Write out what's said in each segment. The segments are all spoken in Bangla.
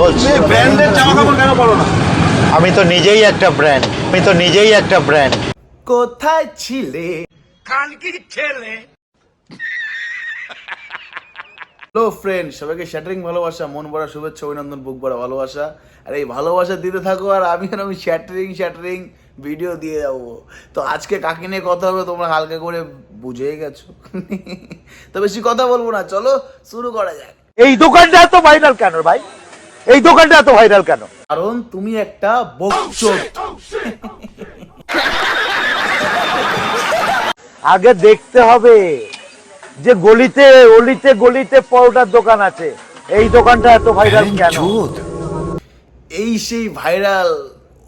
বলছি ব্র্যান্ডের জামা কাপড় কেন পরো না? আমি তো নিজেই একটা ব্র্যান্ড। কোথায় ছিলে? হ্যালো ফ্রেন্ড, সবাইকে শ্যাটারিং ভালোবাসা, মন ভরা শুভেচ্ছা, অভিনন্দন, বুক ভরা ভালোবাসা। আর এই ভালোবাসা দিতে থাকো, আর আমি শ্যাটারিং ভিডিও দিয়ে যাবো। তো আজকে কাকে নিয়ে কথা হবে তোমরা হালকা করে বুঝেই গেছো। তো বেশি কথা বলবো না, চলো শুরু করা যাক। এই দোকানটা এত ভাইরাল কেন ভাই? এই দোকানটা এত ভাইরাল কেন? কারণ তুমি একটা বকচোদ। আগে দেখতে হবে যে গলিতে অলিতে গলিতে পরোটার দোকান আছে, এই দোকানটা এত ভাইরাল কেন? এই সেই ভাইরাল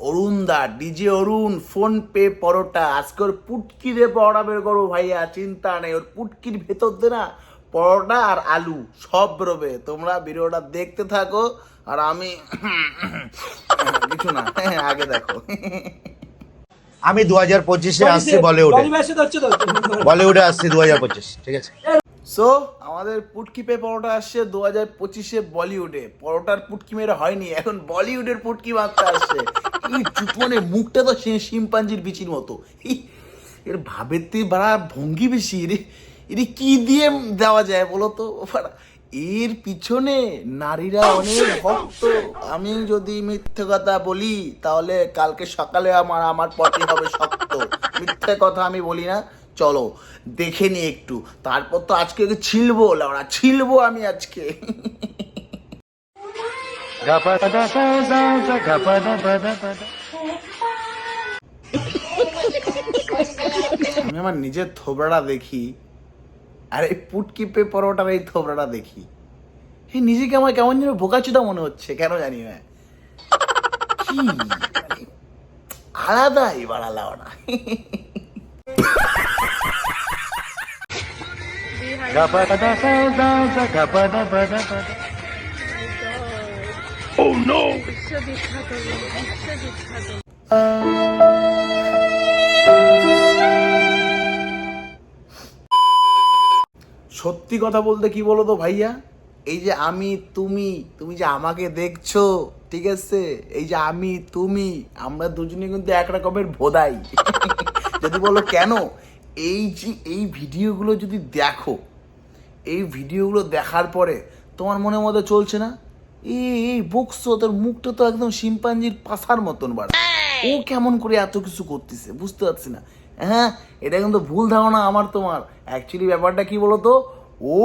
অরুণ দা, ডিজে অরুণ, ফোন পে পরোটা। আজকে ওর পুটকিরে পরোটা বের করবো ভাইয়া, চিন্তা নেই। ওর পুটকির ভেতর দিয়ে না পরোটা আর আলু সব বেরোবে। তোমরা ভিডিওটা দেখতে থাকো, আর আমি কিছু না, আগে দেখো। আমি 2025-এ আসছি বলিউডে আসছি 2025, ঠিক আছে? সো আমাদের পুটকি পে পরোটা আসছে 2025-এ বলিউডে। পরোটার পুটকি মেরে হয়নি, এখন বলিউডের পুটকি মারতে আসছে। এই মানে মুখটা তো শিম্পাঞ্জির বিচির মতো। এর ভাবেতে বাড়া ভঙ্গি বেশি। এর কি দিয়ে দেওয়া যায় বলো তো? এর পিছনে নারীরা অনেক ভক্ত। আমি যদি মিথ্যে কথা বলি তাহলে কালকে সকালে আমার পটি হবে শক্ত। মিথ্যে কথা আমি বলি না। চলো দেখে নি একটু, তারপর তো আজকে ছিলবো লাউড়া, ছিলবো আমি আজকে। আমি আমার নিজের থোবড়াটা দেখি, আর এই পুটকি পে পরোটার এই থোবড়াটা দেখি, এই নিজেকে আমার কেমন যেন বোকাচোদা মনে হচ্ছে, কেন জানি না। কি আলাদাই বাড়ালাও না। সত্যি কথা বলতে কি বলো তো ভাইয়া, এই যে আমি তুমি, তুমি যে আমাকে দেখছো, ঠিক আছে, এই যে আমি তুমি, আমরা দুজনে কিন্তু এক রকমের ভোদাই। যদি বলো কেন, এই যে এই ভিডিওগুলো যদি দেখো, এই ভিডিওগুলো দেখার পরে তোমার মনের মধ্যে চলছে না, এই বকছো, তোর মুখটা তো একদম শিম্পাঞ্জির পাছার মতন বাড়া, ও কেমন করে এত কিছু করতেছে বুঝতে পারছি না। হ্যাঁ, এটা কিন্তু ভুল ধারণা আমার তোমার। অ্যাকচুয়ালি ব্যাপারটা কি বলতো, ও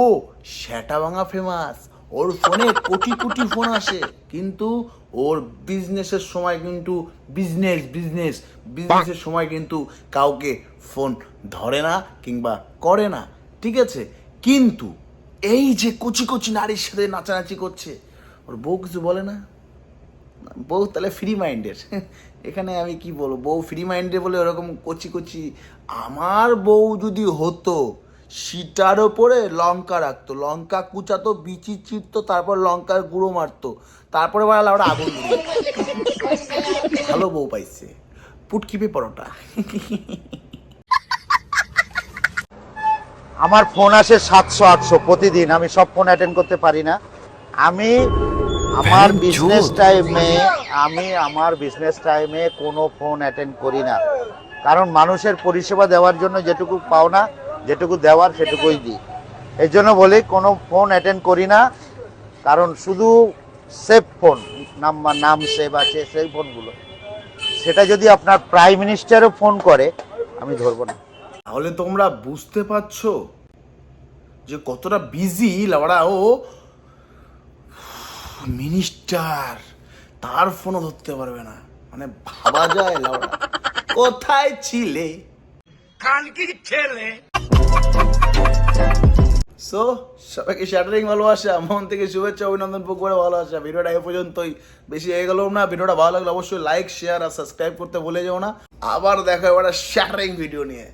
শ্যাটা ভাঙা ফেমাস, ওর ফোনে কোটি কোটি ফোন আসে, কিন্তু ওর বিজনেসের সময় কিন্তু বিজনেসের সময় কিন্তু কাউকে ফোন ধরে না কিংবা করে না, ঠিক আছে? কিন্তু এই যে কচি কচি নারীর সাথে নাচানাচি করছে, ওর বউ কিছু বলে না? বউ তাহলে ফ্রি মাইন্ডের। এখানে আমি কি বলবো, বউ ফ্রি মাইন্ডের বলে ওরকম কচি কচি। আমার বউ যদি হতো, সিটার ওপরে লঙ্কা রাখতো, লঙ্কা কুচাতো, বিচি চিরতো, তারপর লঙ্কার গুঁড়ো মারতো, তারপরে বাড়ালে ওরা আগুন ধরিয়ে। ভালো বউ পাইছে, পুটকি পে পরোটা। আমার ফোন আসে 700-800 প্রতিদিন, আমি সব ফোন অ্যাটেন্ড করতে পারি না। আমি আমার বিজনেস টাইমে কোনো ফোন অ্যাটেন্ড করি না, কারণ মানুষের পরিষেবা দেওয়ার জন্য যেটুকু পাওনা, যেটুকু দেওয়ার সেটুকুই দিই। এই জন্য বলি কোনো ফোন অ্যাটেন্ড করি না, কারণ শুধু সেভ ফোন, নাম সেভ আছে সেই ফোনগুলো, সেটা যদি আপনার প্রাইম মিনিস্টারও ফোন করে আমি ধরবো না। তাহলে তোমরা বুঝতে পারছো যে কতটা বিজি লাউড়া। ও মিনিস্টার, তার ফোনও ধরতে পারবে না, মানে ভাবা যায় লাউড়া। কোথায় ছিলে সো সবাইকে শ্যাটারিং ভালোবাসা, মন থেকে শুভেচ্ছা, অভিনন্দন, বুক ভরা ভালোবাসা। ভিডিওটা এ পর্যন্তই, বেশি হয়ে গেল না। ভিডিওটা ভালো লাগলে অবশ্যই লাইক, শেয়ার আর সাবস্ক্রাইব করতে ভুলে যাও না। আবার দেখা এবার শ্যাটারিং ভিডিও নিয়ে।